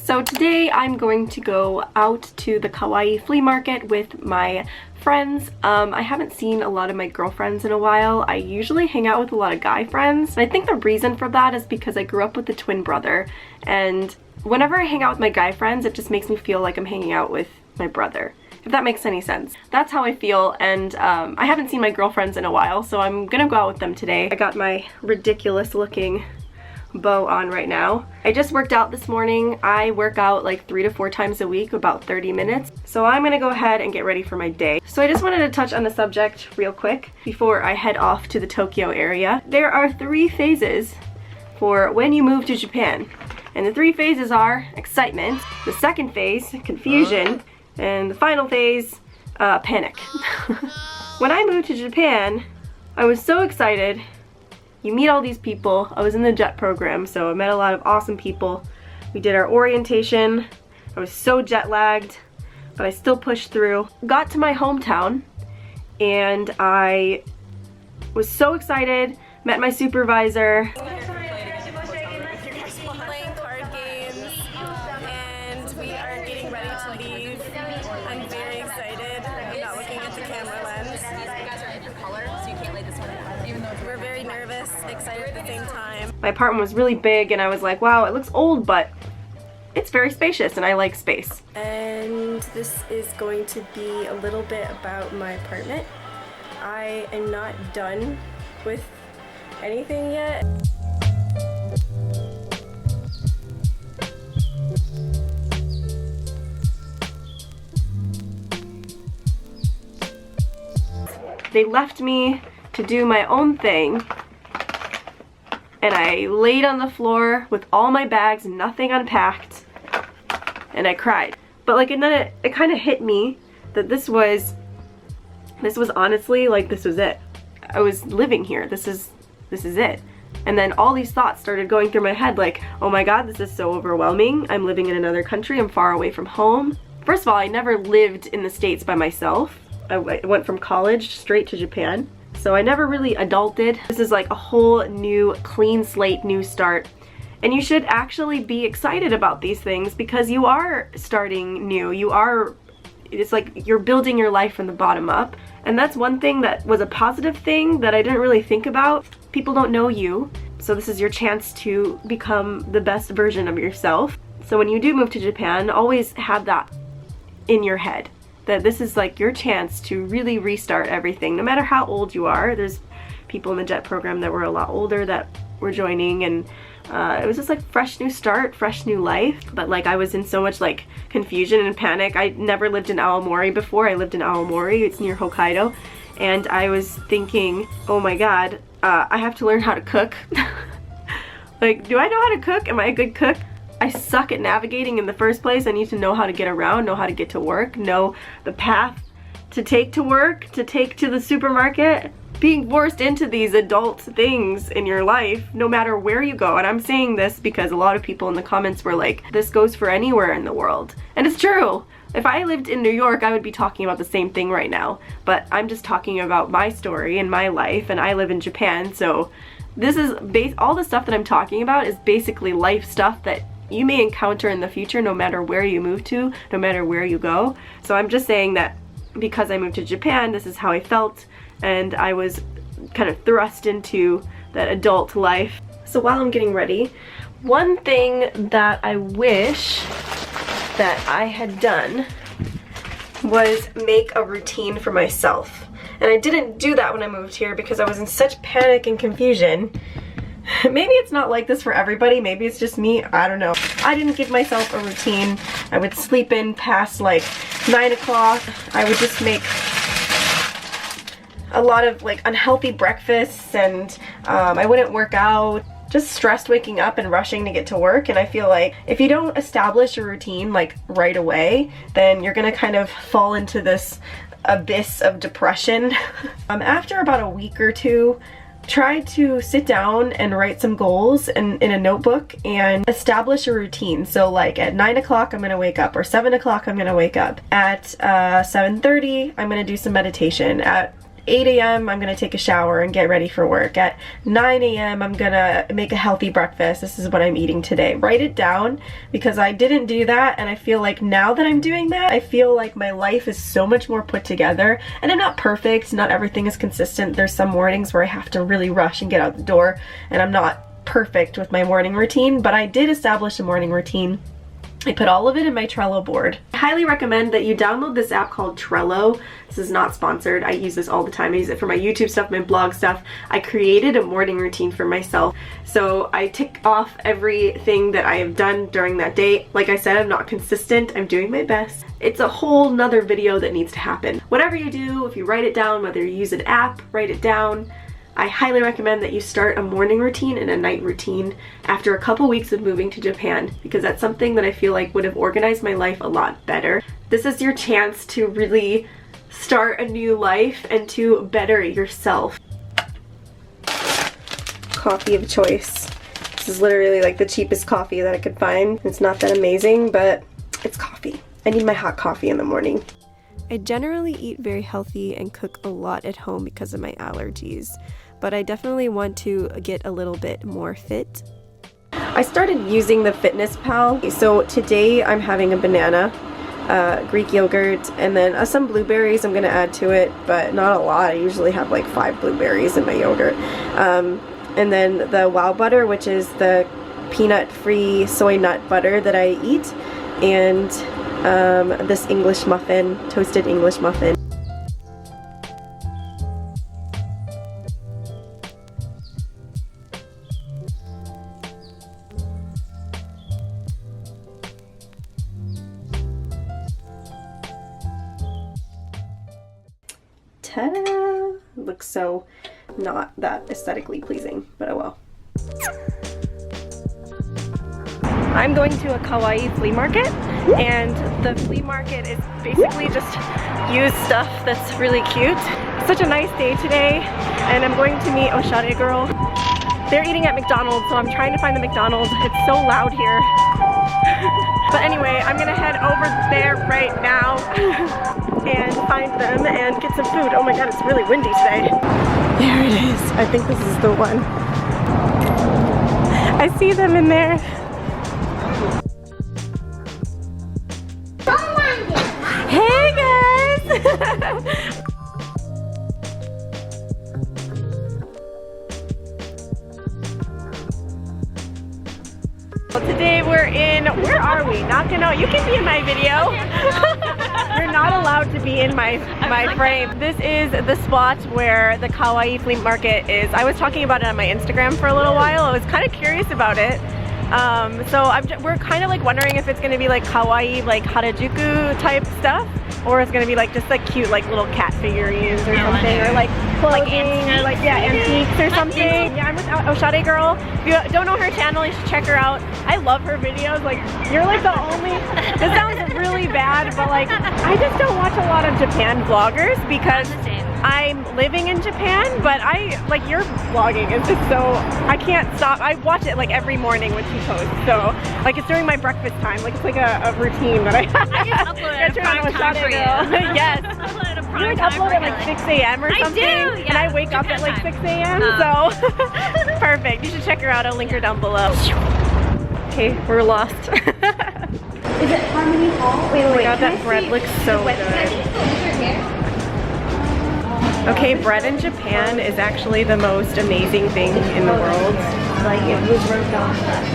So today I'm going to go out to the kawaii flea market with my friends. I haven't seen a lot of my girlfriends in a while. I usually hang out with a lot of guy friends. And I think the reason for that is because I grew up with a twin brother, and whenever I hang out with my guy friends, it just makes me feel like I'm hanging out with my brother, if that makes any sense. That's how I feel, and I haven't seen my girlfriends in a while, so I'm gonna go out with them today. I got my ridiculous looking bow on right now. I just worked out this morning. I work out like 3 to 4 times a week, about 30 minutes. So I'm gonna go ahead and get ready for my day. So I just wanted to touch on the subject real quick before I head off to the Tokyo area. There are 3 phases for when you move to Japan. And the 3 phases are excitement, the second phase, confusion, and the final phase, panic. When I moved to Japan, I was so excited. You meet all these people. I was in the JET program, so I met a lot of awesome people. We did our orientation. I was so jet lagged, but I still pushed through. Got to my hometown, and I was so excited. Met my supervisor. Playing card games, and we are getting ready to leave. I'm very excited. I'm not looking at the camera lens. We're very nervous, excited at the same time. My apartment was really big, and I was like, wow, it looks old, but it's very spacious, and I like space. And this is going to be a little bit about my apartment. I am not done with anything yet. They left me to do my own thing, and I laid on the floor with all my bags, nothing unpacked, and I cried. But like, and then it kind of hit me that this was honestly, like, this was it. I was living here. This is it. And then all these thoughts started going through my head, like, oh my god, this is so overwhelming. I'm living in another country. I'm far away from home. First of all, I never lived in the States by myself. I went from college straight to Japan. So I never really adulted. This is like a whole new clean slate, new start. And you should actually be excited about these things because you are starting new. It's like you're building your life from the bottom up. And that's one thing that was a positive thing that I didn't really think about. People don't know you. So this is your chance to become the best version of yourself. So when you do move to Japan, always have that in your head, that this is like your chance to really restart everything, no matter how old you are. There's people in the JET program that were a lot older that were joining, and it was just like fresh new start, fresh new life. But like, I was in so much like confusion and panic. I never lived in Aomori before. I lived in Aomori, it's near Hokkaido, and I was thinking, oh my god, I have to learn how to cook. Like, do I know how to cook? Am I a good cook? I suck at navigating in the first place. I need to know how to get around, know how to get to work, know the path to take to work, to take to the supermarket. Being forced into these adult things in your life, no matter where you go. And I'm saying this because a lot of people in the comments were like, this goes for anywhere in the world. And it's true. If I lived in New York, I would be talking about the same thing right now. But I'm just talking about my story and my life, and I live in Japan, so this is all the stuff that I'm talking about is basically life stuff that you may encounter in the future, no matter where you move to, no matter where you go. So I'm just saying that because I moved to Japan, this is how I felt, and I was kind of thrust into that adult life. So while I'm getting ready, one thing that I wish that I had done was make a routine for myself. And I didn't do that when I moved here because I was in such panic and confusion. Maybe it's not like this for everybody, maybe it's just me, I don't know. I didn't give myself a routine. I would sleep in past like 9 o'clock. I would just make a lot of like unhealthy breakfasts, and I wouldn't work out. Just stressed waking up and rushing to get to work. And I feel like if you don't establish a routine like right away, then you're gonna kind of fall into this abyss of depression. After about a week or two, try to sit down and write some goals in a notebook and establish a routine. So like at 9 o'clock I'm gonna wake up, or 7 o'clock I'm gonna wake up. At 7:30 I'm gonna do some meditation. At 8 a.m. I'm gonna take a shower and get ready for work. At 9 a.m. I'm gonna make a healthy breakfast. This is what I'm eating today. Write it down, because I didn't do that, and I feel like now that I'm doing that, I feel like my life is so much more put together. And I'm not perfect, not everything is consistent. There's some mornings where I have to really rush and get out the door, and I'm not perfect with my morning routine, but I did establish a morning routine. I put all of it in my Trello board. I highly recommend that you download this app called Trello. This is not sponsored. I use this all the time. I use it for my YouTube stuff, my blog stuff. I created a morning routine for myself. So I tick off everything that I have done during that day. Like I said, I'm not consistent. I'm doing my best. It's a whole nother video that needs to happen. Whatever you do, if you write it down, whether you use an app, write it down. I highly recommend that you start a morning routine and a night routine after a couple weeks of moving to Japan, because that's something that I feel like would have organized my life a lot better. This is your chance to really start a new life and to better yourself. Coffee of choice. This is literally like the cheapest coffee that I could find. It's not that amazing, but it's coffee. I need my hot coffee in the morning. I generally eat very healthy and cook a lot at home because of my allergies, but I definitely want to get a little bit more fit. I started using the Fitness Pal, so today I'm having a banana, Greek yogurt, and then some blueberries I'm gonna add to it, but not a lot. I usually have like 5 blueberries in my yogurt. And then the Wow Butter, which is the peanut-free soy nut butter that I eat, and this English muffin, toasted English muffin. Ta-da! Looks so not that aesthetically pleasing, but oh well. I'm going to a kawaii flea market, and the flea market is basically just used stuff that's really cute. It's such a nice day today, and I'm going to meet Osharegirl. They're eating at McDonald's, so I'm trying to find the McDonald's. It's so loud here. But anyway, I'm gonna head over there right now and find them and get some food. Oh my god, it's really windy today. There it is. I think this is the one. I see them in there. Hey guys! Well, today we're in, where are we? Nakano. You can be in my video. You're not allowed to be in my frame. This is the spot where the kawaii flea market is. I was talking about it on my Instagram for a little while. I was kind of curious about it. So we're kind of like wondering if it's going to be like kawaii, like Harajuku type stuff, or it's going to be like just like cute like little cat figurines or something, or like clothing, or like antiques or something. Yeah, I'm with Osharegirl. If you don't know her channel, you should check her out. I love her videos. Like, you're like the only, this sounds really bad, but like I just don't watch a lot of Japan vloggers because I'm living in Japan, but like your vlogging is just so, I can't stop. I watch it like every morning when she posts, so like it's during my breakfast time, like it's like a routine that I just upload at a prime time for you. Yes. You like upload at like 6 a.m. or something? I do, yeah. And I wake up at like 6 a.m. So perfect. You should check her out. I'll link her down below. Okay, we're lost. Is it Harmony Hall? Wait, oh my god, that bread looks so good. Okay, bread in Japan is actually the most amazing thing in the world. Like, it was roast off that.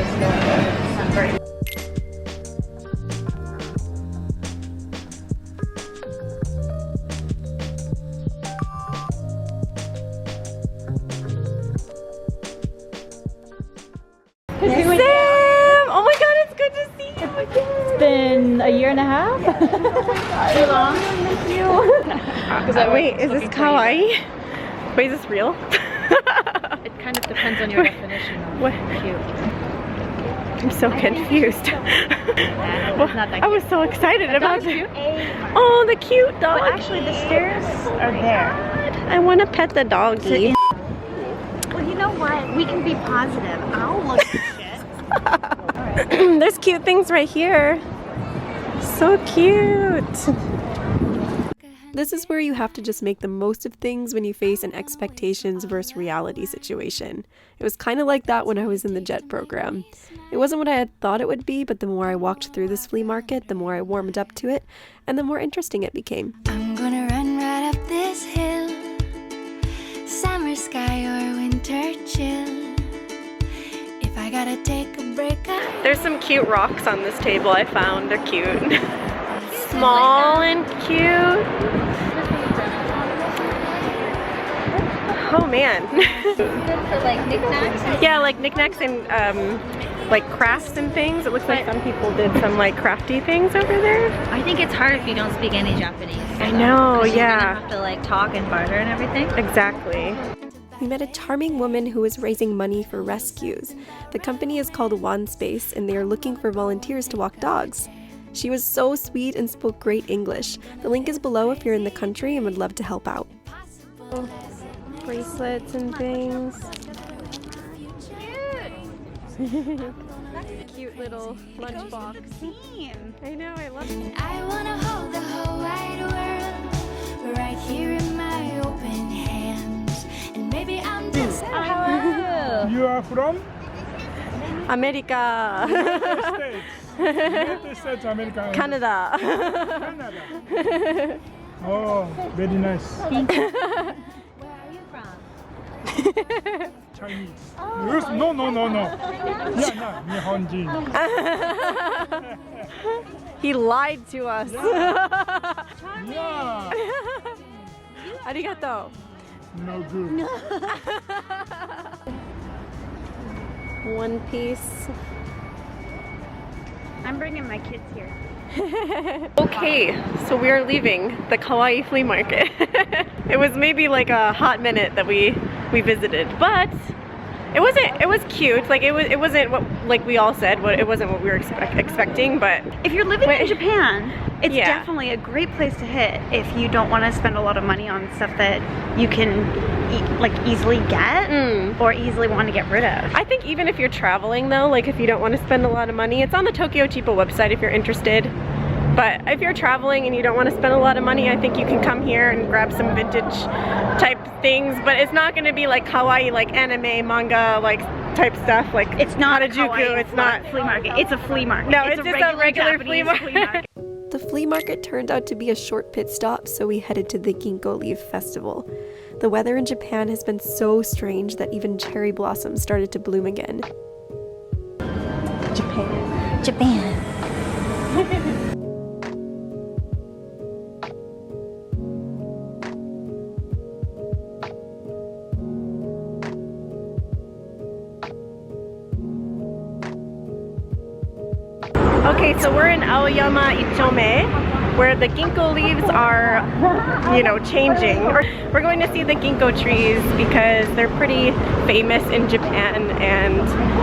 Sam! Oh my god, it's good to see you again. It's been a year and a half. Too long. I miss you. Wait, is this kawaii? Wait, is this real? It kind of depends on your definition of what? Cute. I'm so confused. Well, not that cute. I was so excited about it. Cute. Oh, the cute dog. Well, actually, the stairs are there. I want to pet the doggy. Well, you know what? We can be positive. I'll look at shit. There's cute things right here. So cute. This is where you have to just make the most of things when you face an expectations versus reality situation. It was kind of like that when I was in the JET program. It wasn't what I had thought it would be, but the more I walked through this flea market, the more I warmed up to it, and the more interesting it became. I'm gonna run right up this hill, summer sky or winter chill. If I gotta take a break, There's some cute rocks on this table I found. They're cute. Small and cute. Oh man. For like knickknacks? Yeah, like knickknacks and like crafts and things. It looks like some people did some like crafty things over there. I think it's hard if you don't speak any Japanese. I know, 'Cause yeah. You're gonna have to like talk and barter and everything. Exactly. We met a charming woman who was raising money for rescues. The company is called One Space and they are looking for volunteers to walk dogs. She was so sweet and spoke great English. The link is below if you're in the country and would love to help out. Bracelets and things. Cute little lunchbox. I know, I love it. I wanna hold the whole wide world right here in my open hands. And maybe I'm just You are from America. United States. United States, America. Canada. Canada. Oh, very nice. Where are you from? Chinese. Yes, no. Yeah, no, Nihonjin. He lied to us. Yeah. Arigato. No good. One Piece. I'm bringing my kids here. Okay, so we are leaving the kawaii flea market. It was maybe like a hot minute that we visited, but it was cute. Like it wasn't what like we all said. It wasn't what we were expecting, but If you're living in Japan, it's Yeah. definitely a great place to hit if you don't want to spend a lot of money on stuff that you can easily get or easily want to get rid of. I think even if you're traveling though, like if you don't want to spend a lot of money, it's on the Tokyo Chipo website if you're interested. But if you're traveling and you don't want to spend a lot of money, I think you can come here and grab some vintage type things. But it's not going to be like kawaii, like anime, manga, like type stuff. Like It's not a Harajuku, kawaii it's not flea market. It's a flea market. No, it's just a regular flea Japanese market. The flea market turned out to be a short pit stop, so we headed to the Ginkgo Leaf Festival. The weather in Japan has been so strange that even cherry blossoms started to bloom again. Japan. Okay, so we're in Aoyama Ichome, where the ginkgo leaves are, you know, changing. We're going to see the ginkgo trees because they're pretty famous in Japan, and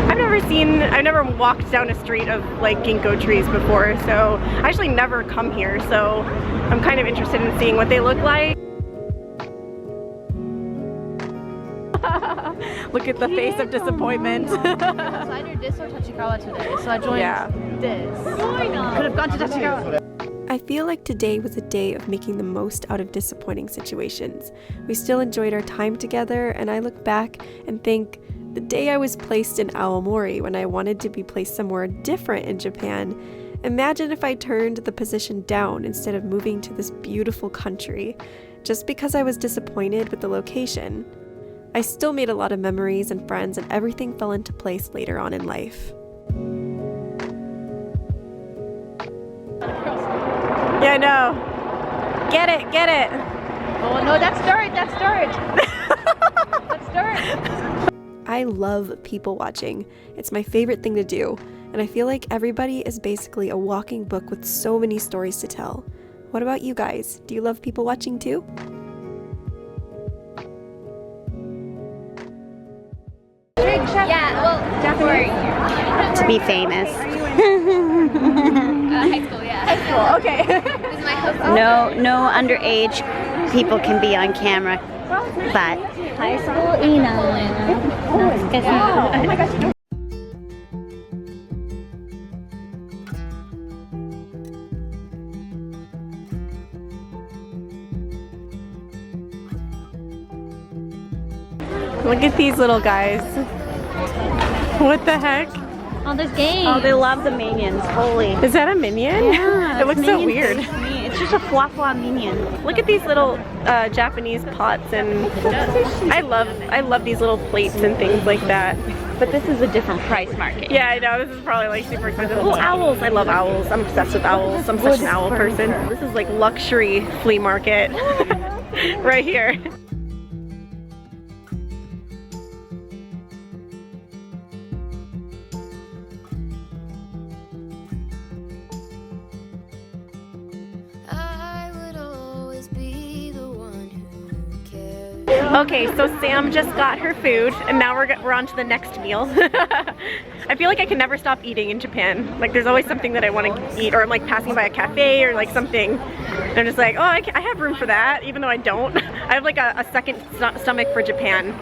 I've never walked down a street of like ginkgo trees before, so I actually never come here, so I'm kind of interested in seeing what they look like. Look at the face of disappointment. So I either this or Tachikawa today, so I joined this. Could have gone to Tachikawa. I feel like today was a day of making the most out of disappointing situations. We still enjoyed our time together, and I look back and think, the day I was placed in Aomori when I wanted to be placed somewhere different in Japan, imagine if I turned the position down instead of moving to this beautiful country, just because I was disappointed with the location. I still made a lot of memories and friends, and everything fell into place later on in life. Yeah, I know. Get it, get it. Oh no, that's dirt, that's dirt. That's dirt. I love people watching. It's my favorite thing to do, and I feel like everybody is basically a walking book with so many stories to tell. What about you guys? Do you love people watching too? Yeah, well, definitely. To be famous. High school, yeah. High school, okay. This is my house. No underage people can be on camera, but High school, Ina. Oh my gosh. Look at these little guys. What the heck? Oh, there's games. Oh, they love the minions. Holy. Is that a minion? Yeah. It looks so Minions weird. face me. It's just a fwa minion. Look at these little Japanese pots, and I love these little plates and things like that. But this is a different price market. Yeah, I know, this is probably like super expensive. Oh, owls, I love owls. I'm obsessed with owls. I'm such an owl person. This is like luxury flea market right here. I would always be the one who cares. Okay, so Sam just got her food, and now we're on to the next meal. I feel like I can never stop eating in Japan. Like, there's always something that I want to eat, or I'm like passing by a cafe or like something. And I'm just like, oh, I have room for that, even though I don't. I have like a second stomach for Japan.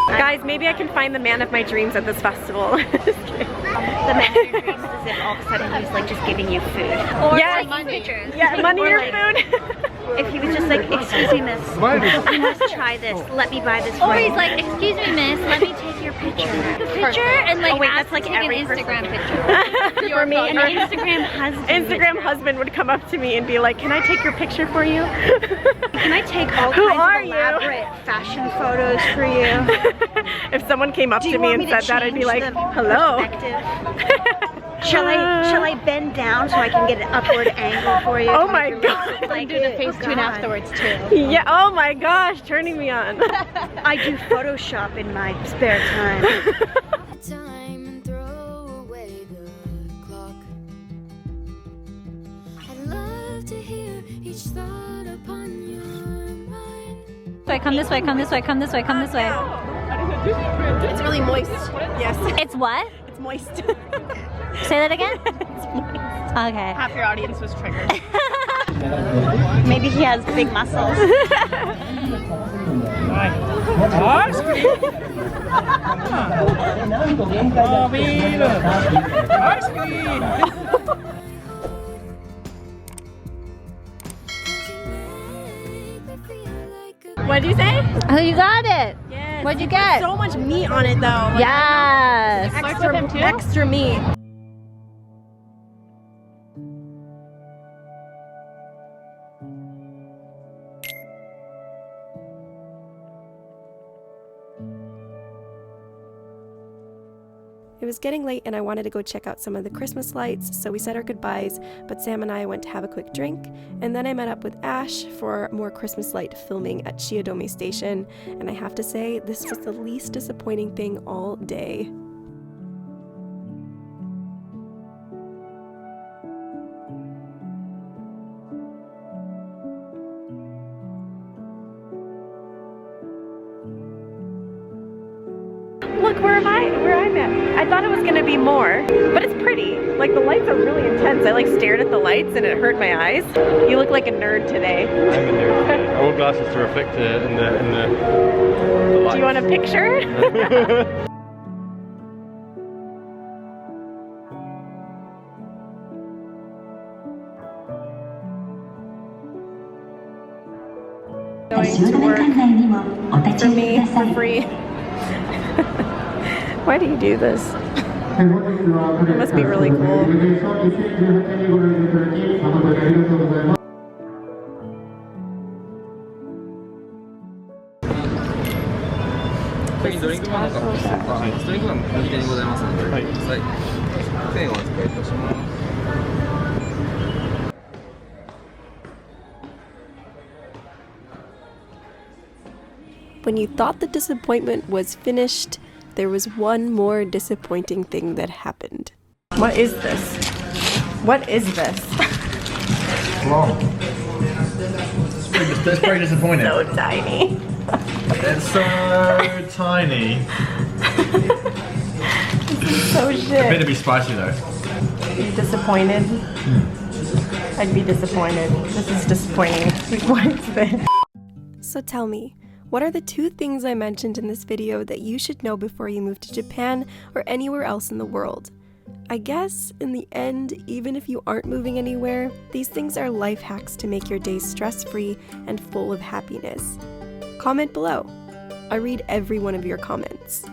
Guys, maybe I can find the man of my dreams at this festival. Just kidding. The man of your dreams is if all of a sudden he's like just giving you food. Or Yes. money. Yeah, money or like- food. If he was just like, excuse me, miss, you must try this. Let me buy this for Or you. he's like, excuse me, miss, let me take your picture. Picture and like Oh, wait, ask that's like to take every an person. Instagram picture. For me, An Instagram husband. Instagram husband would come up to me and be like, can I take your picture for you? Can I take all Who kinds are of you? elaborate fashion photos for you? If someone came up Do to you me want and me to said that, I'd be change like, the hello. perspective? Shall I bend down so I can get an upward angle for you? Oh to my make your God. lips Like do the face tune afterwards too. Yeah, oh my gosh, turning me on. I do Photoshop in my spare time. Time and throw away the clock. I'd love to hear each thought upon your mind. Come this way, come this way, come this way, come this way. It's really moist. Yes. It's what? It's moist. Say that again? Okay. Half your audience was triggered. Maybe he has big muscles. Ice cream! Oh, beer! Ice cream! What'd you say? Oh, you got it. Yes. What'd you get? So much meat on it though. Like, Yes. extra meat. It was getting late and I wanted to go check out some of the Christmas lights, so we said our goodbyes, but Sam and I went to have a quick drink, and then I met up with Ash for more Christmas light filming at Shiodome Station, and I have to say, this was the least disappointing thing all day. Look, where I'm at. I thought it was gonna be more, but it's pretty. Like, the lights are really intense. I like stared at the lights and it hurt my eyes. You look like a nerd today. I'm a nerd today. I wore glasses to reflect it in the light. Do you want a picture? Going to work for me for free. Why do you do this? It must be really cool. When you thought the disappointment was finished, there was one more disappointing thing that happened. What is this? What is this? Long. That's pretty disappointing. So tiny. It's so tiny. So A bit shit. to be spicy though. Are you disappointed? I'd be disappointed. This is disappointing. What is this? So tell me, what are the 2 things I mentioned in this video that you should know before you move to Japan or anywhere else in the world? I guess, in the end, even if you aren't moving anywhere, these things are life hacks to make your days stress-free and full of happiness. Comment below. I read every one of your comments.